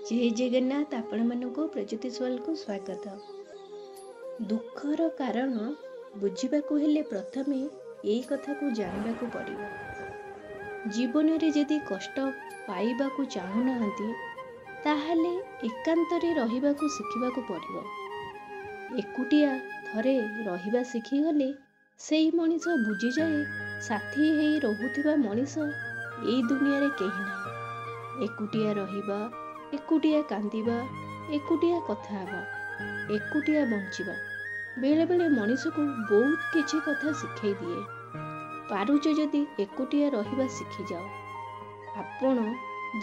जय जगन्नाथ आपण मानक प्रज्योति स्वाल को स्वागत। दुखर कारण बुझिबाकू हेले प्रथमे एई कथा को जानिबाकू पड़िबो। जीवन रे जदि कष्ट पाइबाकू चाहुनाहांती ताहाले एकांतरे रहिबाकू शिखिबाकू पड़िबो। एकुटिया थरे रहिबा शिखिगले सेई मनीष बुझी जाए साथी हेई रहुथिबा मनीष एई दुनिया रे केही नाही। एकुटिया रहिबा, एकुटिया कांदिबा, एकुटिया कथा हवा, एकुटिया बंचिबा बेले बेले मनीष को बहुत किछि कथा शिखै दिए। पारुच जदि एकुटिया रहिबा शिखि जाओ, आपण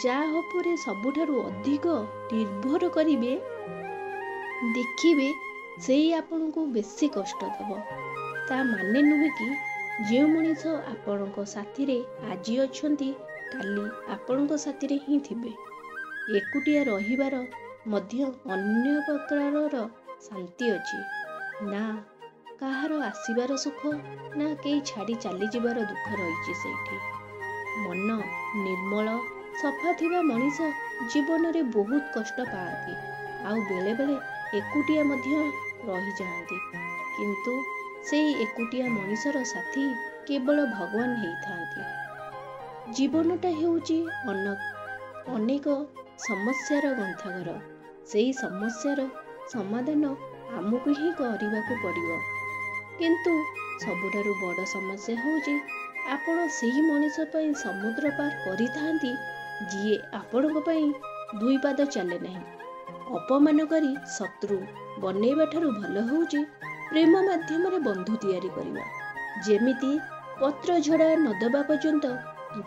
जा उपरे सबुठारु अधिक निर्भर करिवे, देखिबे सेई आपन को बेसी कष्ट दबो। ता माने नुहे कि जे मनीष आपणको साथी रे आजी अछंती काली आपणको साथी रे ही थिबे। एकुटिया रहिबार मध्य अन्य प्रकारर शांति अछि ना, काहार आसीबार सुख ना केही छाड़ी चली जिबार दुख रहिछि। सेठी मन निर्मल सफा थिबा मनीष जीवन रे बहुत कष्ट पाआती, आउ बेले बेले एकुटिया मध्य रहि जाआंती। किंतु सेई एकुटिया मनीषर साथी केवल भगवान हेइथांती। जीवनटा हेउची अनेक समस्यार ग्रंथागार। सेई समस्यार समाधान आमको ही करबाकू पड़िबो। किंतु सबुठारु बड़ समस्या होउची आपण सेही मनीष पई समुद्र पार करिथांती जिए आपणको पई दुई पाद चले नहीं। अपमान करी शत्रु बनेइबा ठारु भल होउची प्रेम माध्यम रे बंधु तैयारी करिबा। जेमिति पत्र झड़ा नदबा पर्यंत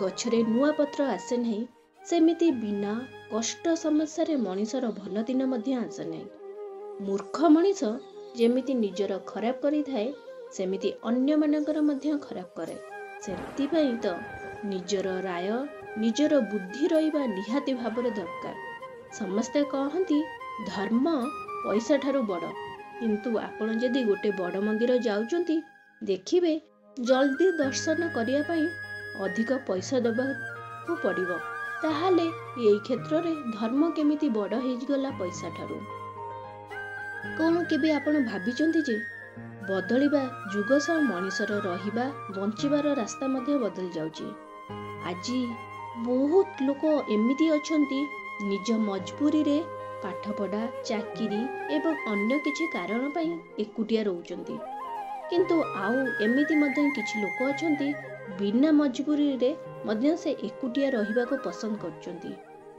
गछरे नुआ पत्र आसे नहीं, सेमिति बिना कष्ट समस्या रे मनीषर भल दिन मध्य आसे नहीं। मूर्ख मनीष जेमिति निजर खराब करि थाए, सेमिति अन्य मानकर मध्य खराब करे। सेति पई तो निजर राय निजर बुद्धि रहिबा निहाती भाबरे दरकार। समस्ते कहंती धर्म पैसा ठारु बड़, किंतु आपण जदि गोटे बड़ मंदिर जाउचंती देखिबे जल्दी दर्शन करिया पई अधिक पैसा दबाकू पड़िबो। ताहाले एई क्षेत्र रे धर्म केमिति बड़ हेइगला पैसा ठारु। कोन केबे आपण भाबिचंती जे बदलिबा जुग सह मनीषर रहिबा बंचिबार रास्ता मध्ये बदल जाउची। आजी बहुत लोक एमिति अछंती निज मजबूरी रे पाठ पढ़ा चाकिरी एवं अन्य किछि कारण पई एकुटिया रहउचंती। किंतु आउ एमिति मध्ये किछि लोक अछंती बिना मजबूरी रे मध्य से एकुटिया रहिबाको पसंद करचंती।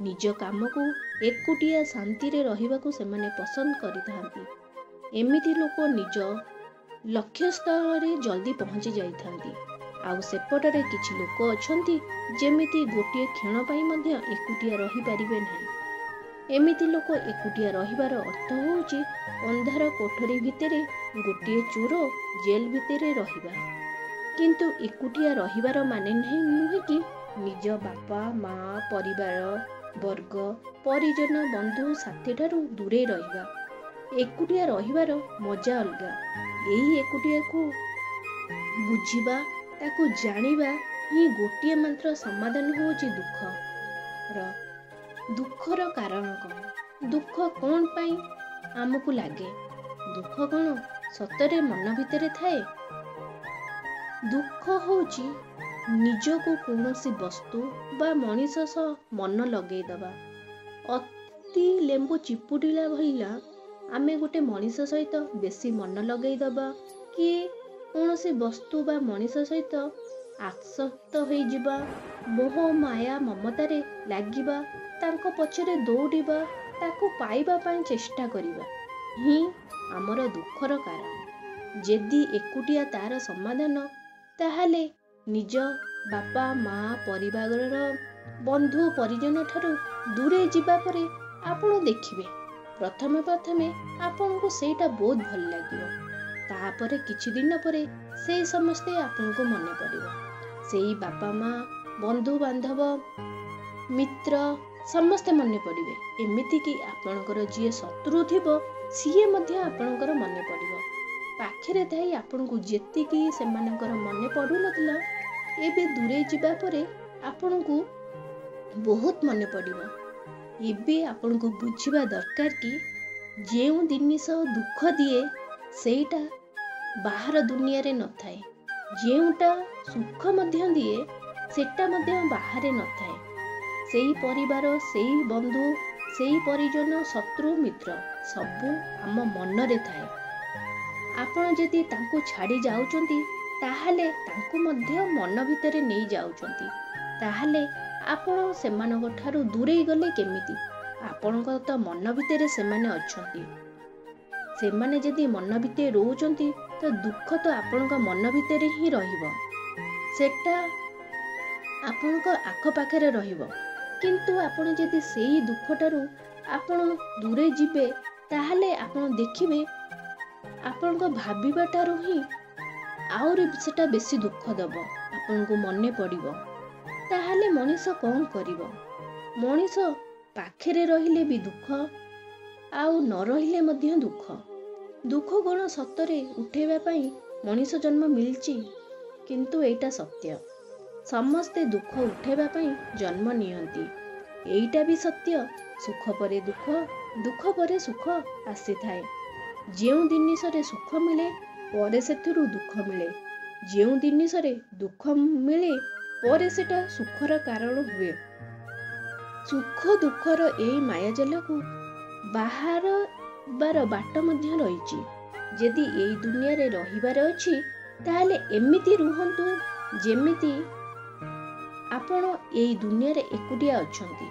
निज काम को एकुटिया शांति रे रहिबाको से माने पसंद करिथांती। एमिति लोक निज लक्ष्य स्थल रे जल्दी पहुंची जाइथांती। आउ सेपटरे किछि लोक अछंती जेमिति गोटिए क्षण पई मध्य एकुटिया रहि परिबे नाही। एमिति लोक एकुटिया रहिबार अर्थ होउची अंधार कोठरी भितरे गोटिए चोर जेल भितरे रहिबा। किंतु एकुटिया रहिबार माने नहीं नुहे कि निज बापा माँ परिवार वर्ग परिजन बंधु साथी ठारू दूरे रहिबा। एकुटिया रहिबार मजा अलगा। एही एकुटिया को बुझिबा ताकू जानिबा ही गोटिए मात्र समाधान होउची दुखर कारण कौन, दुख कौन पाई आमको लागे, दुख कौन सतरे मन भितरे थाए। दुख होउची निजको कौनसी वस्तु बा मनीष सह मन लगेई दबा। अति लेंबू चिपुडिला भइला आमे गोटे मनीष सहित बेसी मन लगेई दबा कि कौनसी वस्तु बा मनीष सहित आसक्त होई जिबा, मोह माया ममतारे लागिबा, तांको पछरे दौड़िबा, ताको पाइबा पई चेष्टा करिबा ही हमर दुखर कारण। जेदी एकुटिया तार समाधान ताहाले निज बापा माँ परिवार बंधु परिजन ठारू दूरे जिबा परे आपण देखिबे प्रथमे प्रथमे आपण को सेटा बहुत भल लागिबो। तापरे किछि दिन परे से समस्ते आपण को मने पड़िबो। सेई बापा माँ बंधु बांधव मित्र समस्ते मने पड़िबे। एमिति कि आपणकर जे शत्रु थिबो सिए मध्य आपणकर मने पड़िबो। पाखरे थाई आपण को जेतिकी सेमानकर मने पडु नथिला एबे दूरे जिबा परे आपण को बहुत मने पड़िबो। ଏବେ ଆପଣଙ୍କୁ ବୁଝିବା ଦରକାର କି ଯେଉଁ ଜିନିଷ ଦୁଃଖ ଦିଏ ସେଇଟା ବାହାର ଦୁନିଆରେ ନଥାଏ, ଯେଉଁଟା ସୁଖ ମଧ୍ୟ ଦିଏ ସେଟା ମଧ୍ୟ ବାହାରେ ନଥାଏ। ସେଇ ପରିବାର, ସେଇ ବନ୍ଧୁ, ସେଇ ପରିଜନ, ଶତ୍ରୁ, ମିତ୍ର ସବୁ ଆମ ମନରେ ଥାଏ। ଆପଣ ଯଦି ତାଙ୍କୁ ଛାଡ଼ି ଯାଉଛନ୍ତି ତାହେଲେ ତାଙ୍କୁ ମଧ୍ୟ ମନ ଭିତରେ ନେଇ ଯାଉଛନ୍ତି। ତାହେଲେ ଆପଣ ସେମାନଙ୍କ ଠାରୁ ଦୂରେଇ ଗଲେ କେମିତି? ଆପଣଙ୍କ ତ ମନ ଭିତରେ ସେମାନେ ଅଛନ୍ତି। ସେମାନେ ଯଦି ମନ ଭିତରେ ରହୁଛନ୍ତି ତ ଦୁଃଖ ତ ଆପଣଙ୍କ ମନ ଭିତରେ ହିଁ ରହିବ, ସେଟା ଆପଣଙ୍କ ଆଖପାଖରେ ରହିବ। କିନ୍ତୁ ଆପଣ ଯଦି ସେଇ ଦୁଃଖଟାରୁ ଆପଣ ଦୂରେଇ ଯିବେ ତାହେଲେ ଆପଣ ଦେଖିବେ ଆପଣଙ୍କ ଭାବିବାଟାରୁ ହିଁ ଆହୁରି ସେଟା ବେଶୀ ଦୁଃଖ ଦେବ, ଆପଣଙ୍କୁ ମନେ ପଡ଼ିବ। ତାହେଲେ ମଣିଷ କ'ଣ କରିବ? ମଣିଷ ପାଖରେ ରହିଲେ ବି ଦୁଃଖ, ଆଉ ନ ରହିଲେ ମଧ୍ୟ ଦୁଃଖ। ଦୁଃଖ କ'ଣ ସତରେ ଉଠେଇବା ପାଇଁ ମଣିଷ ଜନ୍ମ ମିଳିଛି? କିନ୍ତୁ ଏଇଟା ସତ୍ୟ, ସମସ୍ତେ ଦୁଃଖ ଉଠେଇବା ପାଇଁ ଜନ୍ମ ନିଅନ୍ତି। ଏଇଟା ବି ସତ୍ୟ, ସୁଖ ପରେ ଦୁଃଖ, ଦୁଃଖ ପରେ ସୁଖ ଆସିଥାଏ। ଯେଉଁ ଜିନିଷରେ ସୁଖ ମିଳେ ପରେ ସେଥିରୁ ଦୁଃଖ ମିଳେ, ଯେଉଁ ଜିନିଷରେ ଦୁଃଖ ମିଳେ ପରେ ସେଟା ସୁଖର କାରଣ ହୁଏ। ସୁଖ ଦୁଃଖର ଏଇ ମାୟାଜାଲକୁ ବାହାରବାର ବାଟ ମଧ୍ୟ ରହିଛି। ଯଦି ଏଇ ଦୁନିଆରେ ରହିବାର ଅଛି ତାହେଲେ ଏମିତି ରୁହନ୍ତୁ ଯେମିତି ଆପଣ ଏଇ ଦୁନିଆରେ ଏକୁଟିଆ ଅଛନ୍ତି।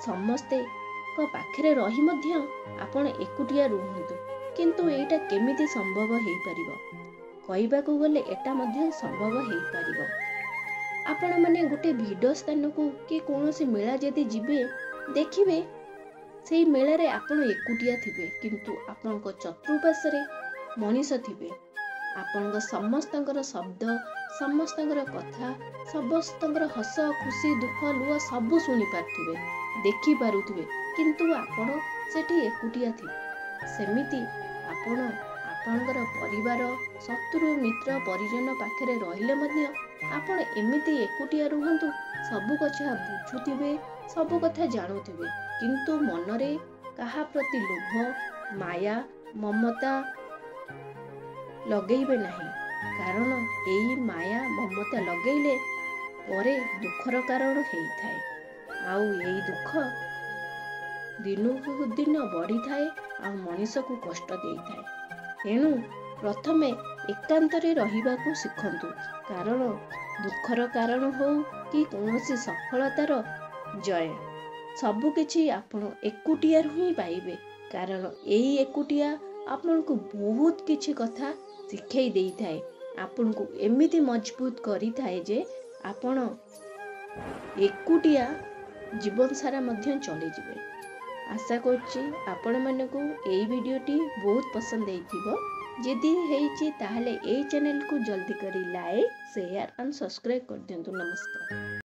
ସମସ୍ତଙ୍କ ପାଖରେ ରହି ମଧ୍ୟ ଆପଣ ଏକୁଟିଆ ରୁହନ୍ତୁ। କିନ୍ତୁ ଏଇଟା କେମିତି ସମ୍ଭବ ହେଇପାରିବ? କହିବାକୁ ଗଲେ ଏଟା ମଧ୍ୟ ସମ୍ଭବ ହେଇପାରିବ। ଆପଣମାନେ ଗୋଟେ ଭିଡ଼ ସ୍ଥାନକୁ କି କୌଣସି ମେଳା ଯଦି ଯିବେ, ଦେଖିବେ ସେଇ ମେଳାରେ ଆପଣ ଏକୁଟିଆ ଥିବେ, କିନ୍ତୁ ଆପଣଙ୍କ ଚତୁଃପାର୍ଶ୍ୱରେ ମଣିଷ ଥିବେ। ଆପଣଙ୍କ ସମସ୍ତଙ୍କର ଶବ୍ଦ, ସମସ୍ତଙ୍କର କଥା, ସମସ୍ତଙ୍କର ହସ ଖୁସି ଦୁଃଖ ଲୁହ ସବୁ ଶୁଣିପାରୁଥିବେ, ଦେଖିପାରୁଥିବେ, କିନ୍ତୁ ଆପଣ ସେଠି ଏକୁଟିଆ ଥିବେ। ସେମିତି ଆପଣ ଆପଣଙ୍କର ପରିବାର, ଶତ୍ରୁ, ମିତ୍ର, ପରିଜନ ପାଖରେ ରହିଲେ ମଧ୍ୟ ଆପଣ ଏମିତି ଏକୁଟିଆ ରୁହନ୍ତୁ। ସବୁ କଥା ବୁଝୁଥିବେ, ସବୁ କଥା ଜାଣୁଥିବେ, କିନ୍ତୁ ମନରେ କାହା ପ୍ରତି ଲୋଭ, ମାୟା, ମମତା ଲଗେଇବେ ନାହିଁ। କାରଣ ଏଇ ମାୟା ମମତା ଲଗେଇଲେ ପରେ ଦୁଃଖର କାରଣ ହେଇଥାଏ। ଆଉ ଏଇ ଦୁଃଖ ଦିନକୁ ଦିନ ବଢ଼ିଥାଏ ଆଉ ମଣିଷକୁ କଷ୍ଟ ଦେଇଥାଏ। ତେଣୁ ପ୍ରଥମେ ଏକାନ୍ତରେ ରହିବାକୁ ଶିଖନ୍ତୁ। କାରଣ ଦୁଃଖର କାରଣ ହଉ କି କୌଣସି ସଫଳତାର ଜୟ, ସବୁକିଛି ଆପଣ ଏକୁଟିଆରୁ ହିଁ ପାଇବେ। କାରଣ ଏଇ ଏକୁଟିଆ ଆପଣଙ୍କୁ ବହୁତ କିଛି କଥା ଶିଖେଇ ଦେଇଥାଏ, ଆପଣଙ୍କୁ ଏମିତି ମଜବୁତ କରିଥାଏ ଯେ ଆପଣ ଏକୁଟିଆ ଜୀବନ ସାରା ମଧ୍ୟ ଚଳିଯିବେ। ଆଶା କରୁଛି ଆପଣମାନଙ୍କୁ ଏଇ ଭିଡ଼ିଓଟି ବହୁତ ପସନ୍ଦ ହେଇଥିବ। ଯଦି ହେଇଛି ତାହେଲେ ଏଇ ଚ୍ୟାନେଲକୁ ଜଲ୍ଦି କରି ଲାଇକ୍, ସେୟାର ଆଣ୍ଡ ସବସ୍କ୍ରାଇବ୍ କରିଦିଅନ୍ତୁ। ନମସ୍କାର।